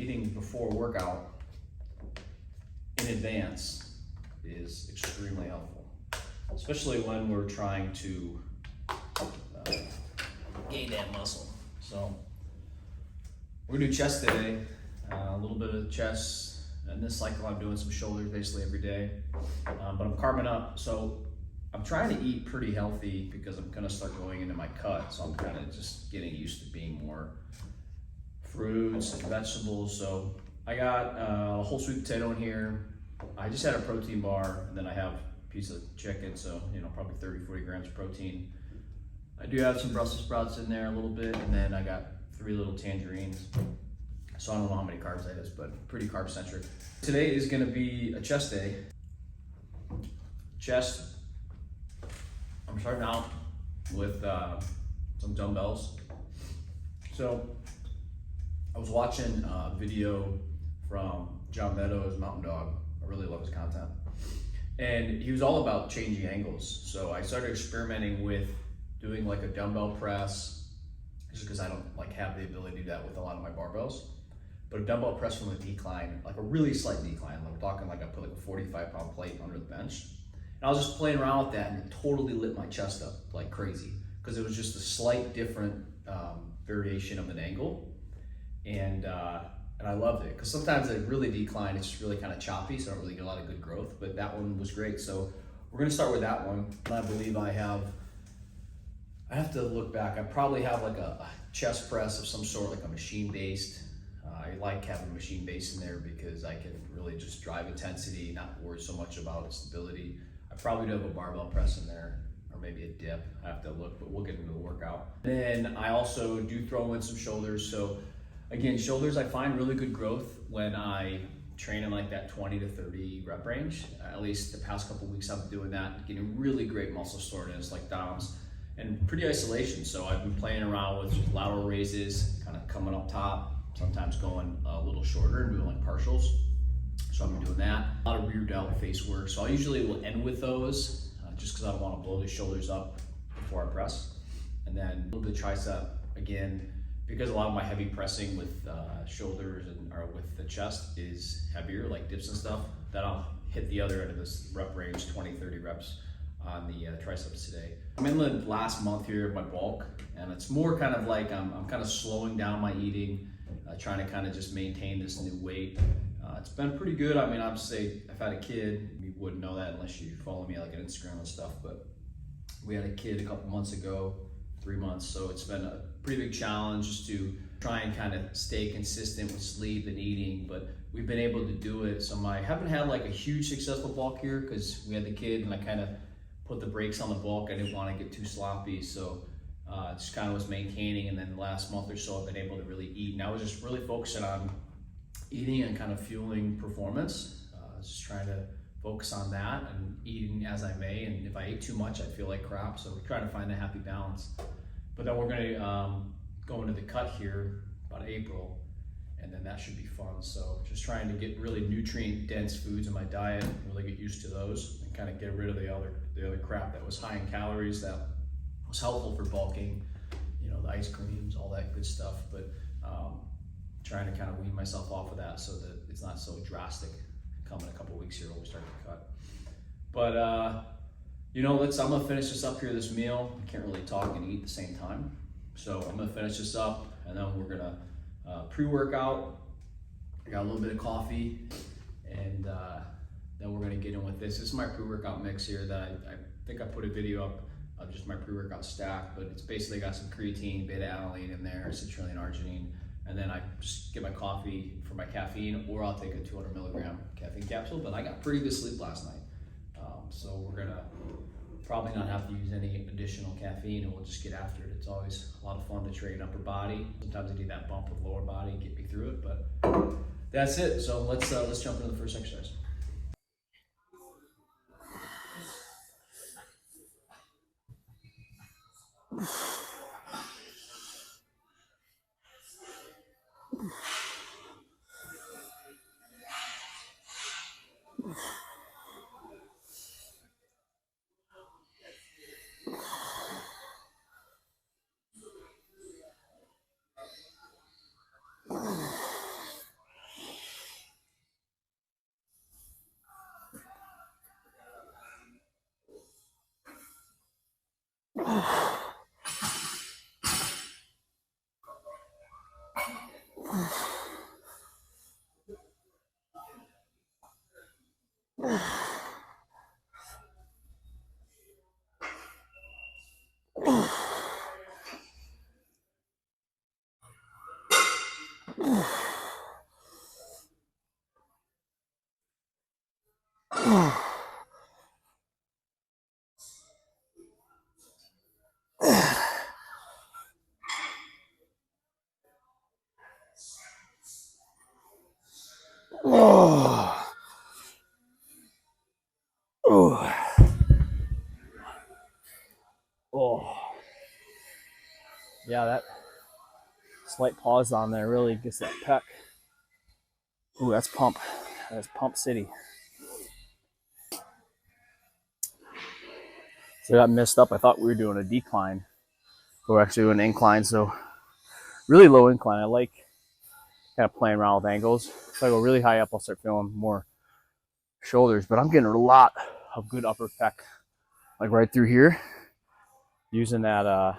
eating before workout in advance is extremely helpful, especially when we're trying to gain that muscle. So we're gonna do chest today, a little bit of chest. And this cycle I'm doing some shoulders basically every day, but I'm carving up. So I'm trying to eat pretty healthy because I'm gonna start going into my cut. So I'm kind of just getting used to being more fruits and vegetables. So I got a whole sweet potato in here. I just had a protein bar, and then I have a piece of chicken. So, you know, probably 30, 40 grams of protein. I do have some Brussels sprouts in there a little bit, and then I got 3 little tangerines. So I don't know how many carbs that is, but pretty carb centric. Today is gonna be a chest day. Chest, I'm starting out with some dumbbells. So I was watching a video from John Meadows, Mountain Dog. I really love his content. And he was all about changing angles. So I started experimenting with doing like a dumbbell press, just because I don't like have the ability to do that with a lot of my barbells. But a dumbbell press from a decline, like a really slight decline. Like we're talking like I put like a 45-pound plate under the bench. And I was just playing around with that, and it totally lit my chest up like crazy, because it was just a slight different variation of an angle. And I loved it, because sometimes they really decline, it's just really kind of choppy, so I don't really get a lot of good growth, but that one was great. So we're gonna start with that one. And I believe I have to look back, I probably have like a chest press of some sort, like a machine-based. I like having a machine base in there because I can really just drive intensity, not worry so much about stability. I probably do have a barbell press in there, or maybe a dip. I have to look, but we'll get into the workout. Then I also do throw in some shoulders. So again, shoulders, I find really good growth when I train in like that 20 to 30 rep range. At least the past couple weeks I've been doing that, getting really great muscle soreness like DOMs, and pretty isolation. So I've been playing around with just lateral raises, kind of coming up top, sometimes going a little shorter and doing like partials. So I've been doing that. A lot of rear delt face work. So I usually will end with those just because I don't want to blow the shoulders up before I press. And then a little bit of tricep, again, because a lot of my heavy pressing with shoulders or with the chest is heavier, like dips and stuff, that I'll hit the other end of this rep range, 20, 30 reps on the triceps today. I'm in the last month here of my bulk, and it's more kind of like I'm kind of slowing down my eating, trying to kind of just maintain this new weight. It's been pretty good. I mean, obviously, if I had a kid, you wouldn't know that unless you follow me like on Instagram and stuff, but we had a kid a couple months ago, 3 months, so it's been a pretty big challenge just to try and kind of stay consistent with sleep and eating, but we've been able to do it. So I haven't had like a huge successful bulk here because we had the kid, and I kind of put the brakes on the bulk. I didn't want to get too sloppy, so just kind of was maintaining. And then the last month or so I've been able to really eat, and I was just really focusing on eating and kind of fueling performance. Just trying to focus on that and eating as I may, and if I ate too much I'd feel like crap, so we're trying to find a happy balance. But then we're going to go into the cut here about April, and then that should be fun. So just trying to get really nutrient dense foods in my diet, really get used to those, and kind of get rid of the other crap that was high in calories that was helpful for bulking, you know, the ice creams, all that good stuff. But trying to kind of wean myself off of that so that it's not so drastic coming a couple weeks here when we start to cut. But you know, I'm gonna finish this up here, this meal. I can't really talk and eat at the same time. So I'm gonna finish this up, and then we're gonna pre-workout. I got a little bit of coffee, and then we're gonna get in with this. This is my pre-workout mix here that I think I put a video up of just my pre-workout stack, but it's basically got some creatine, beta-alanine in there, citrulline, arginine, and then I just get my coffee for my caffeine, or I'll take a 200 milligram caffeine capsule. But I got pretty good sleep last night. So we're gonna probably not have to use any additional caffeine, and we'll just get after it. It's always a lot of fun to train upper body. Sometimes I need that bump with lower body, get me through it, but that's it. So let's jump into the first exercise. Oh. Oh. Oh. Yeah, that slight pause on there really gets that pec. Ooh, that's pump. That's pump city. So I got messed up. I thought we were doing a decline, but we're actually doing an incline. So really low incline. I like kind of playing around with angles. If I go really high up, I'll start feeling more shoulders, but I'm getting a lot of good upper pec, like right through here, using that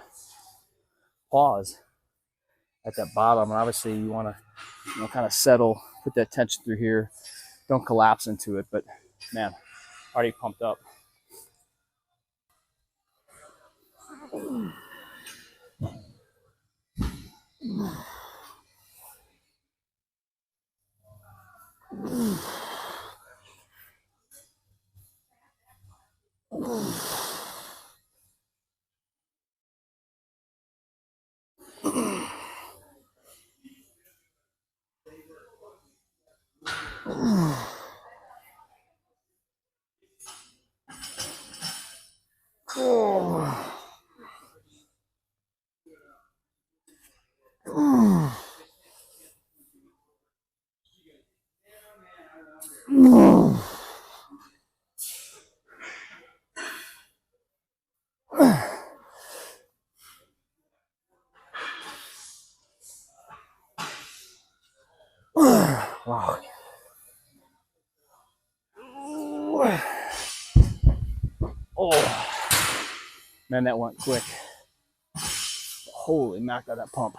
pause at that bottom. And obviously you want to, kind of settle, put that tension through here. Don't collapse into it, but man, already pumped up. Wow. Oh, man, that went quick. Holy mac, got that pump.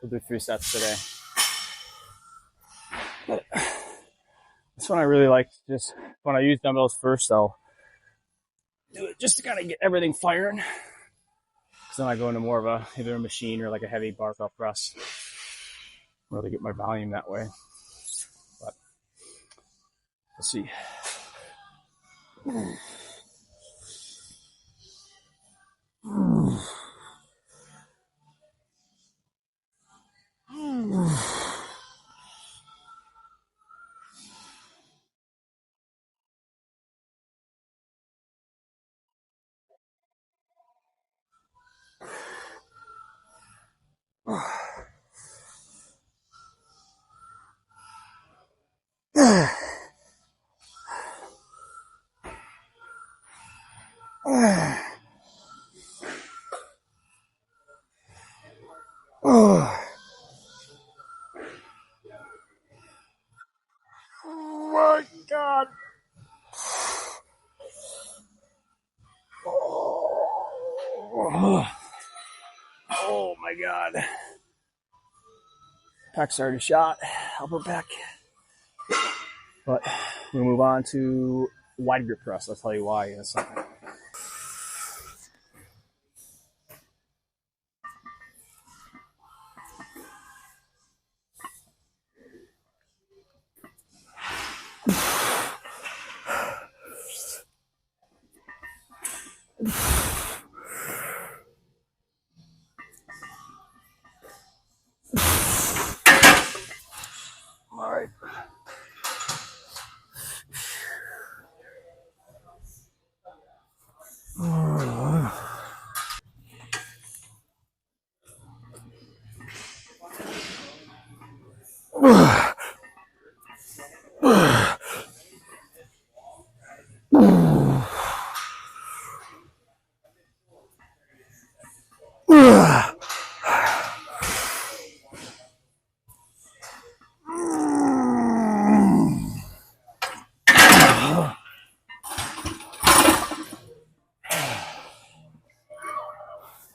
We'll do 3 sets today. But this one I really like. Just when I use dumbbells first, I'll do it just to kind of get everything firing. Because then I go into more of a either a machine or like a heavy barbell press. Really get my volume that way. But let's see. Oh my God. Oh my God. Pec's already shot. Upper pec. But we'll move on to wide grip press. I'll tell you why in a second. All right.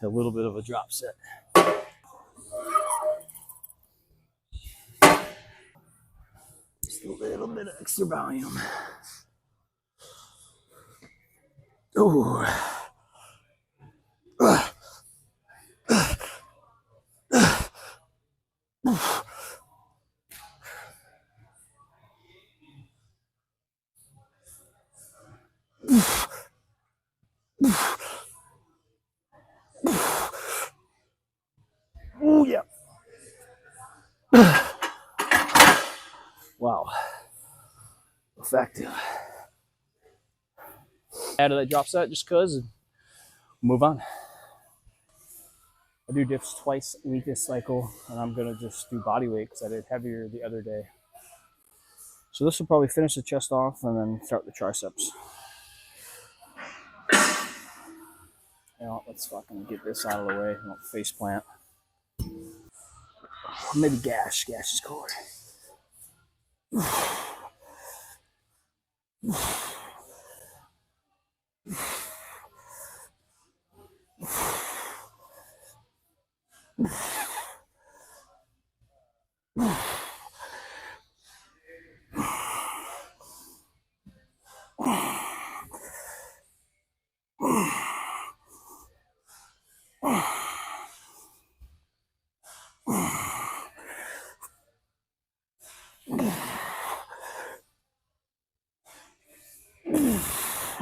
A little bit of a drop set. Just a little bit of extra volume. Ooh. Oh yeah. Wow. Effective. Add that drop set just cause and move on. I do dips twice a week this cycle, and I'm gonna just do body weight because I did heavier the other day. So this will probably finish the chest off and then start the triceps. You know, let's fucking get this out of the way. I don't face plant. Maybe gash. Gash is cooler.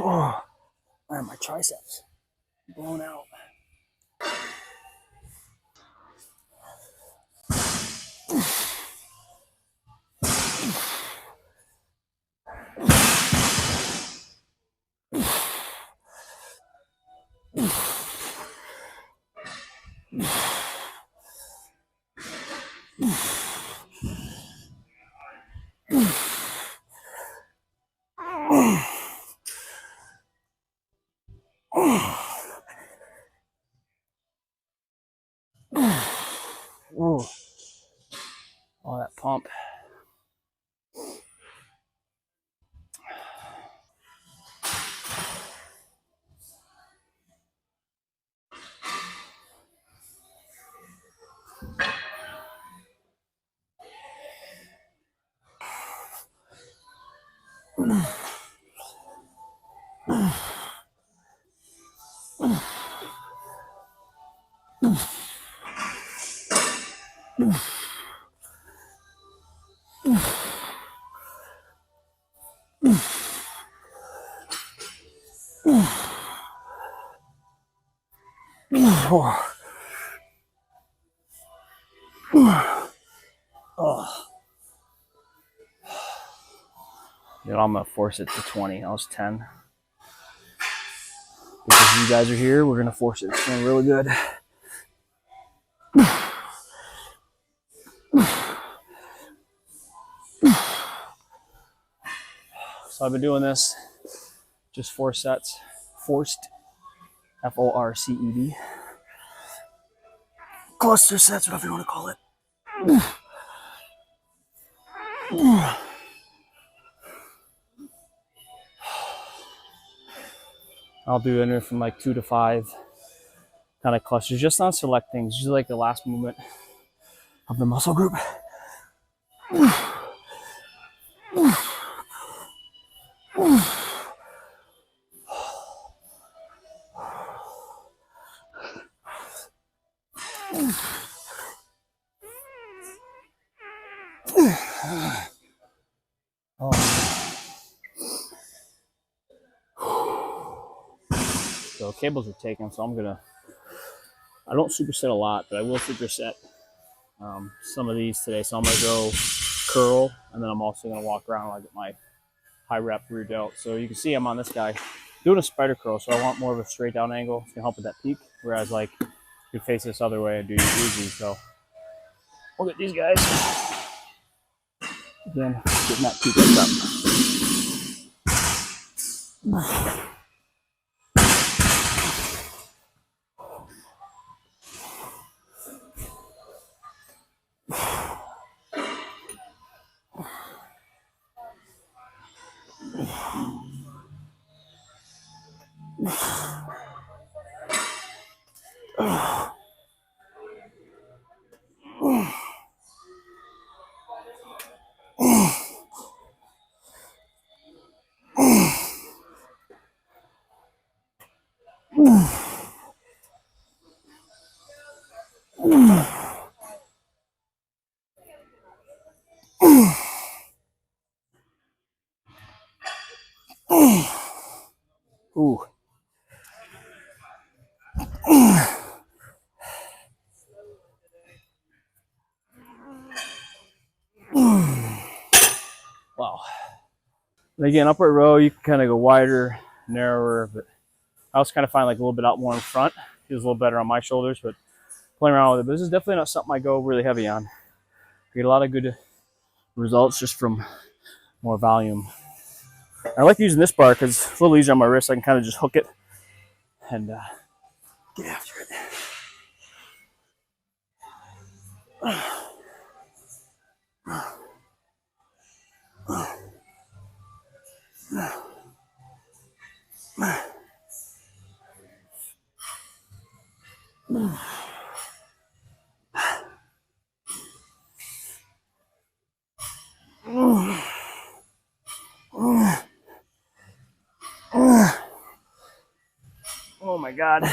Oh, man, my triceps blown out. Ooh. All that pump. Oh. You know, I'm gonna force it to 20. I was 10. Because you guys are here, we're gonna force it. It's feeling really good. So I've been doing this just 4 sets. Forced. F-O-R-C-E-D. Cluster sets, whatever you want to call it. I'll do anywhere from like 2 to 5 kind of clusters, just on select things, usually like the last movement of the muscle group. So cables are taken, so I don't superset a lot, but I will superset some of these today. So I'm gonna go curl, and then I'm also gonna walk around while I get my high rep rear delt. So you can see I'm on this guy doing a spider curl, so I want more of a straight down angle. It's gonna help with that peak, whereas like you face this other way and do easy. So we'll get these guys. Again, getting that peak up. Ooh. Wow. And again, upright row, you can kind of go wider, narrower, but I also kind of find like a little bit out more in front. Feels a little better on my shoulders, but playing around with it. But this is definitely not something I go really heavy on. I get a lot of good results just from more volume. I like using this bar because it's a little easier on my wrist. I can kind of just hook it and get after it. Oh my God.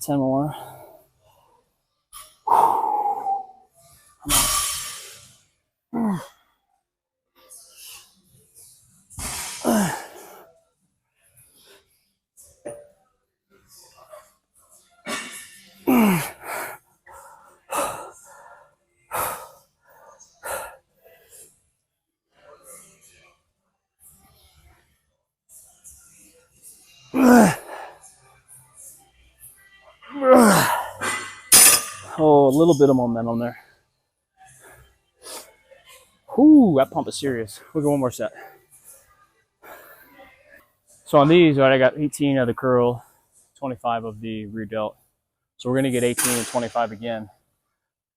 10 more. Oh, a little bit of momentum there. Ooh, that pump is serious. We'll go one more set. So on these, right, I got 18 of the curl, 25 of the rear delt. So we're going to get 18 and 25 again,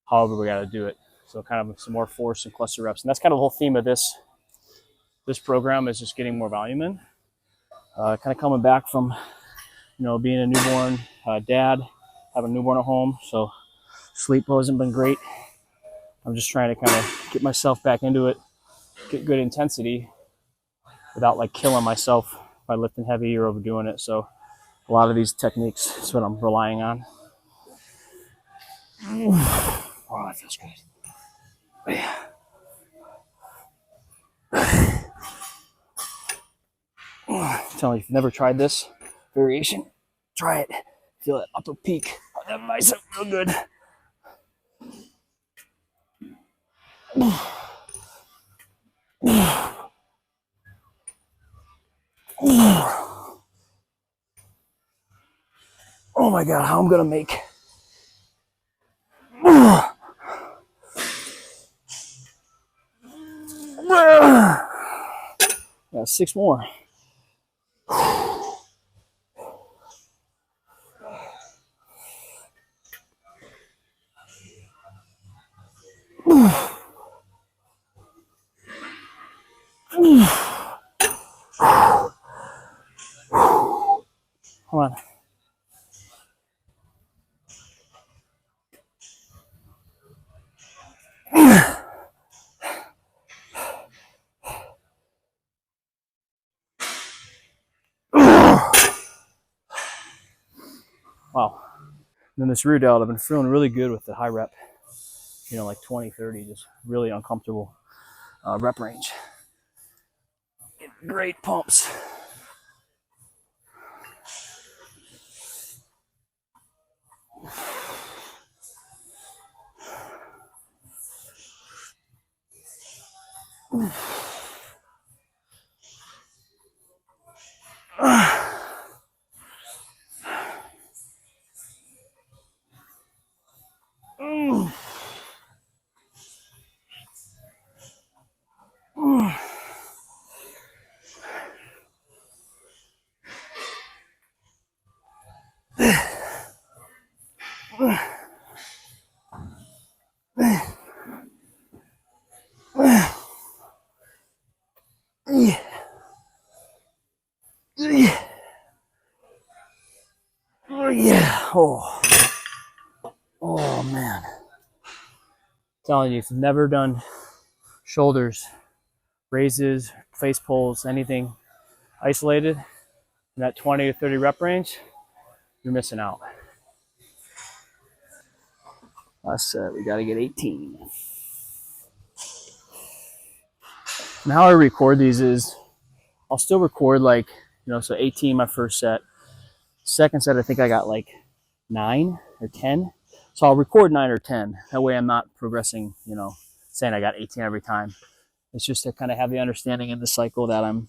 however we got to do it. So kind of some more force and cluster reps. And that's kind of the whole theme of this program is just getting more volume in. Kind of coming back from, being a newborn dad, having a newborn at home. So sleep hasn't been great. I'm just trying to kind of get myself back into it, get good intensity without like killing myself by lifting heavy or overdoing it. So a lot of these techniques is what I'm relying on. Oh, that feels good. Yeah. I'm telling you, if you've never tried this variation, try it. Feel that upper peak on that bicep real good. Oh my God, how I'm gonna make. Yeah, 6 more. Come on. Wow. And then this rear delt, I've been feeling really good with the high rep, like 20, 30, just really uncomfortable rep range. Great pumps. Yeah. Oh man. I'm telling you, if you've never done shoulders, raises, face pulls, anything isolated, in that 20 to 30 rep range, you're missing out. Last set, we got to get 18. And how I record these is I'll still record like, so 18 my first set. Second set, I think I got like 9 or 10. So I'll record 9 or 10. That way I'm not progressing, saying I got 18 every time. It's just to kind of have the understanding in the cycle that I'm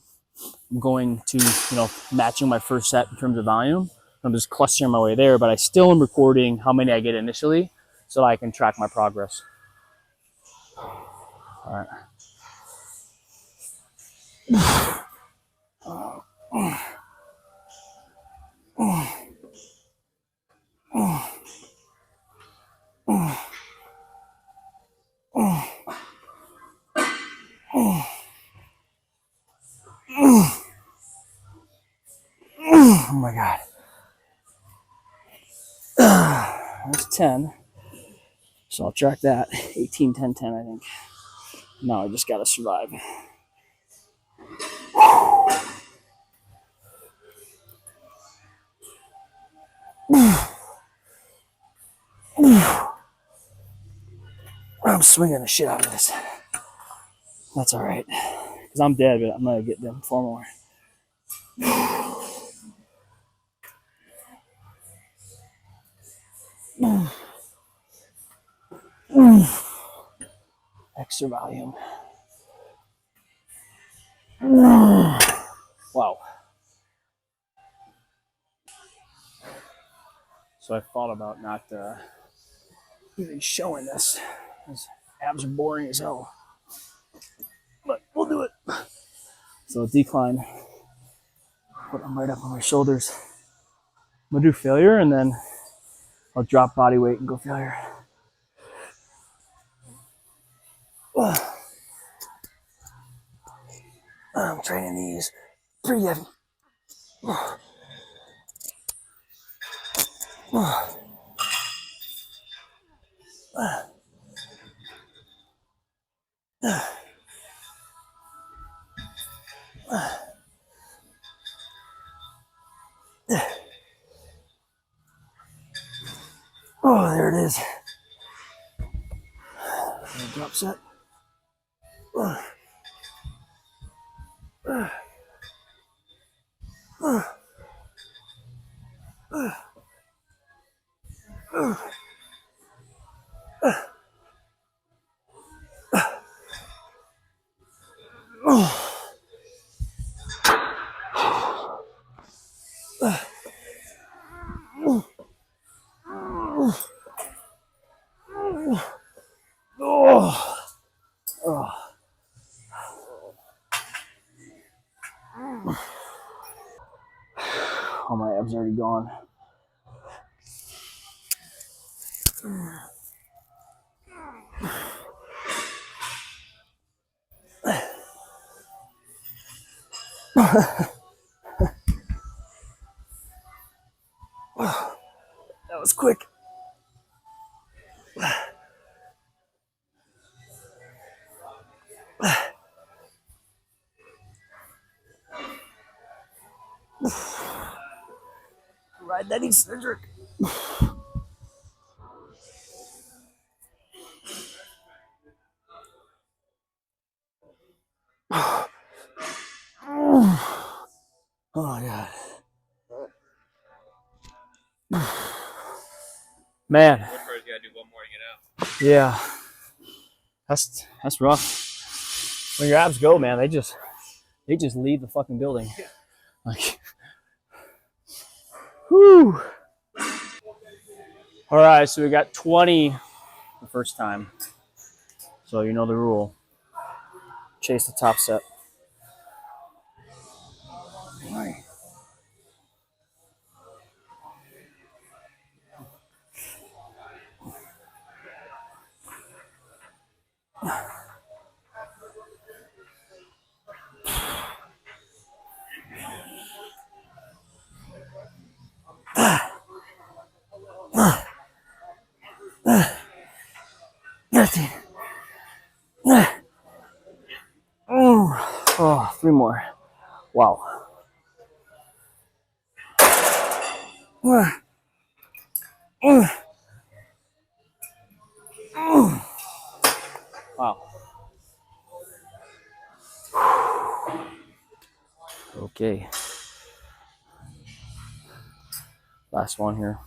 going to, matching my first set in terms of volume. I'm just clustering my way there, but I still am recording how many I get initially so that I can track my progress. All right. Oh my God. That's 10. So I'll track that. 18, 10, 10, I think. Now I just got to survive. I'm swinging the shit out of this. That's all right. Because I'm dead, but I'm going to get them 4 more. Extra volume. Wow. So I thought about not even showing this. These abs are boring as hell. But we'll do it. So decline. Put them right up on my shoulders. I'm going to do failure, and then I'll drop body weight and go failure. I'm training these pretty heavy. Oh, there it is. Drop set. Oh, my abs already gone. That was quick. Ride that eccentric. Oh God. Man. One person gotta do one more to get out. Yeah. That's rough. When your abs go, man, they just leave the fucking building. Like, whew. All right, so we got 20 the first time. So you know the rule. Chase the top set. All right. Oh, 3 more. Wow. Wow. Okay. Last one here.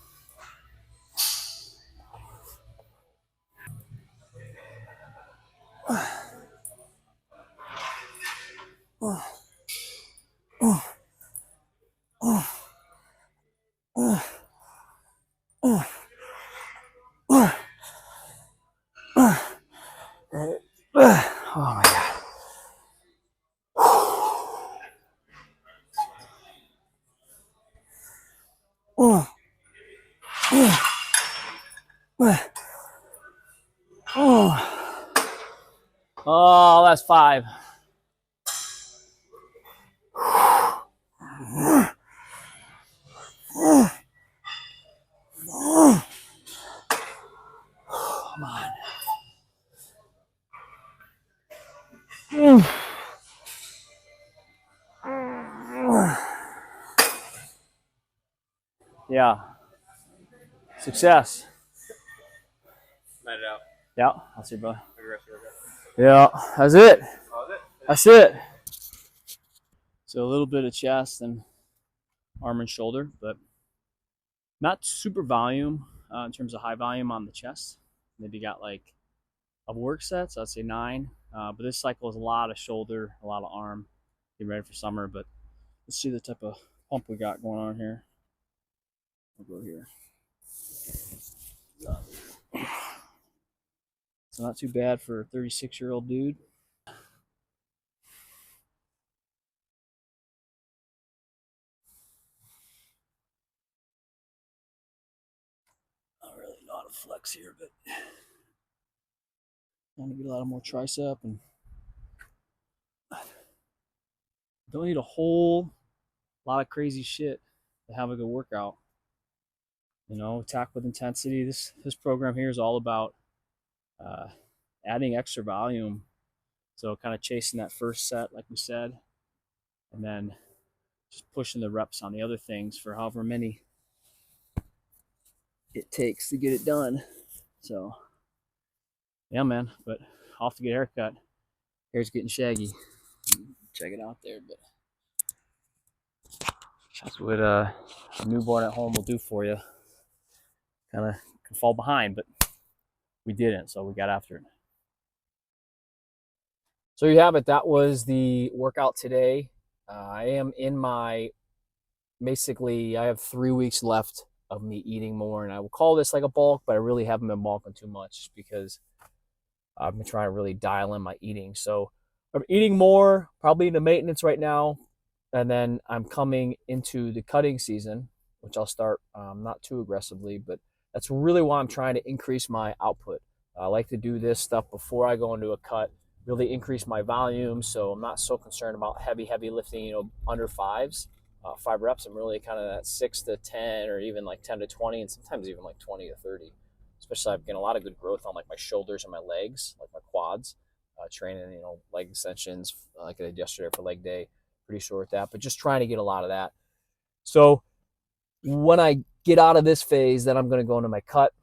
Oh my God. Oh, that's 5. Come on. Yeah. Success. Let it out. Yeah. I'll see, bro. Aggressive. Yeah. That's it. Oh, is it? That's it. So a little bit of chest and arm and shoulder, but not super volume in terms of high volume on the chest. Maybe got like a work set, so I'd say 9. But this cycle is a lot of shoulder, a lot of arm. Getting ready for summer, but let's see the type of pump we got going on here. We'll go here. So not too bad for a 36-year-old dude. I don't really know how to flex here, but trying to get a lot of more tricep and don't need a whole lot of crazy shit to have a good workout. You know, attack with intensity. This program here is all about adding extra volume. So kind of chasing that first set, like we said, and then just pushing the reps on the other things for however many it takes to get it done. So, yeah, man. But I'll have to get a haircut. Hair's getting shaggy. Check it out there. But that's what a newborn at home will do for you. Kind of can fall behind, but we didn't, so we got after it. So you have it. That was the workout today. I am in my, basically, I have 3 weeks left of me eating more, and I will call this like a bulk, but I really haven't been bulking too much because I've been trying to really dial in my eating. So I'm eating more, probably into maintenance right now, and then I'm coming into the cutting season, which I'll start not too aggressively, but that's really why I'm trying to increase my output. I like to do this stuff before I go into a cut, really increase my volume, so I'm not so concerned about heavy lifting, you know, under 5s. 5 reps, I'm really kind of at 6 to 10 or even like 10 to 20 and sometimes even like 20 to 30. Especially I've getting a lot of good growth on like my shoulders and my legs, like my quads, training, you know, leg extensions like I did yesterday for leg day. Pretty sure with that, but just trying to get a lot of that. So when I get out of this phase, then I'm going to go into my cut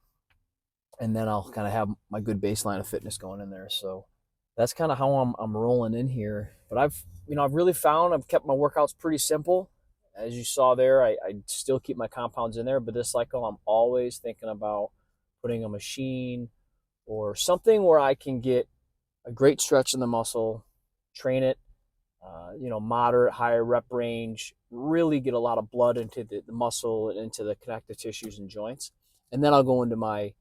and then I'll kind of have my good baseline of fitness going in there. So that's kind of how I'm rolling in here. But I've really found I've kept my workouts pretty simple. As you saw there, I still keep my compounds in there, but this cycle I'm always thinking about putting a machine or something where I can get a great stretch in the muscle, train it, you know, moderate, higher rep range, really get a lot of blood into the muscle and into the connective tissues and joints. And then I'll go into my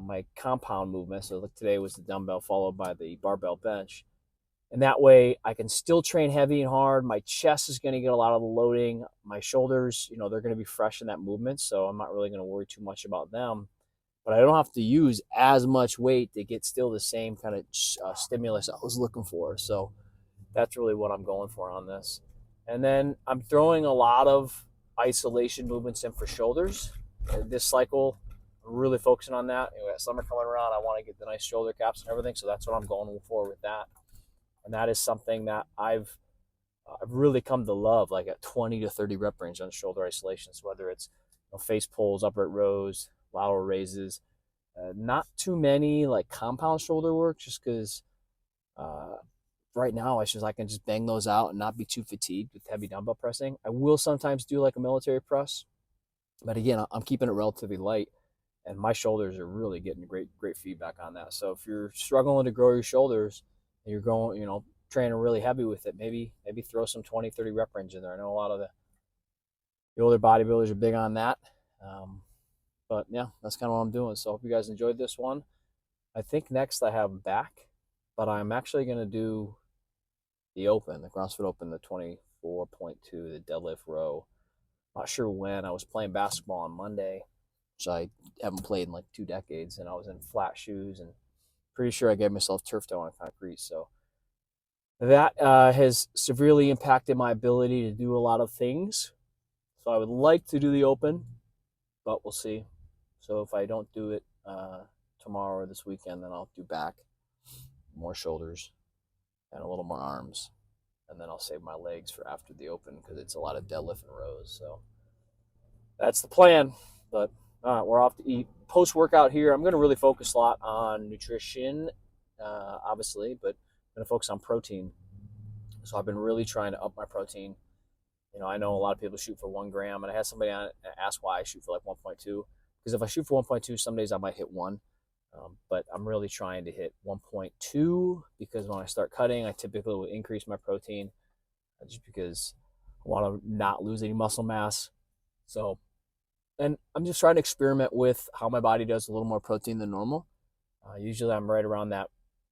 my compound movement. So like today was the dumbbell followed by the barbell bench. And that way I can still train heavy and hard. My chest is going to get a lot of the loading. My shoulders, you know, they're going to be fresh in that movement. So I'm not really going to worry too much about them. But I don't have to use as much weight to get still the same kind of stimulus I was looking for. So that's really what I'm going for on this. And then I'm throwing a lot of isolation movements in for shoulders. This cycle, I'm really focusing on that. Anyway, summer coming around, I want to get the nice shoulder caps and everything. So that's what I'm going for with that. And that is something that I've really come to love, like at 20 to 30 rep range on shoulder isolations, whether it's face pulls, upright rows, lateral raises. Not too many like compound shoulder work, just because right now I can just bang those out and not be too fatigued with heavy dumbbell pressing. I will sometimes do like a military press, but again, I'm keeping it relatively light, and my shoulders are really getting great feedback on that. So if you're struggling to grow your shoulders and you're going, training really heavy with it, maybe throw some 20, 30 rep range in there. I know a lot of the older bodybuilders are big on that. But yeah, that's kind of what I'm doing. So I hope you guys enjoyed this one. I think next I have back, but I'm actually going to do the open, the CrossFit Open, the 24.2, the deadlift row. Not sure when. I was playing basketball on Monday, which I haven't played in like 2 decades, and I was in flat shoes, and pretty sure I gave myself turf toe on concrete. So that has severely impacted my ability to do a lot of things. So I would like to do the open, but we'll see. So if I don't do it tomorrow or this weekend, then I'll do back, more shoulders, and a little more arms. And then I'll save my legs for after the open because it's a lot of deadlift and rows. So that's the plan. But all right, we're off to eat. Post-workout here, I'm going to really focus a lot on nutrition, obviously, but I'm going to focus on protein. So I've been really trying to up my protein. I know a lot of people shoot for 1 gram, and I had somebody on ask why I shoot for like 1.2. Because if I shoot for 1.2, some days I might hit 1. But I'm really trying to hit 1.2 because when I start cutting, I typically will increase my protein just because I want to not lose any muscle mass. So, and I'm just trying to experiment with how my body does a little more protein than normal. Usually I'm right around that,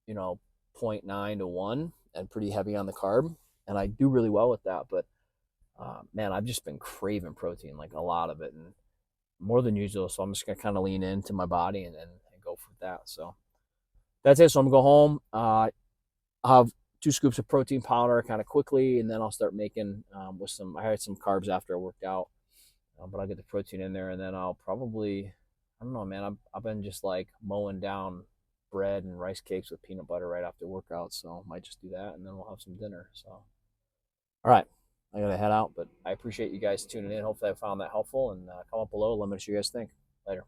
0.9 to 1 and pretty heavy on the carb. And I do really well with that. But man, I've just been craving protein, like a lot of it, and more than usual. So I'm just going to kind of lean into my body and go for that. So that's it. So I'm going to go home. I'll have 2 scoops of protein powder kind of quickly, and then I'll start making I had some carbs after I worked out, but I'll get the protein in there, and then I'll probably, I don't know, man, I've been just like mowing down bread and rice cakes with peanut butter right after workout, so I might just do that, and then we'll have some dinner. So, all right, I gotta head out, but I appreciate you guys tuning in. Hopefully I found that helpful, and comment below. Let me know what you guys think. Later.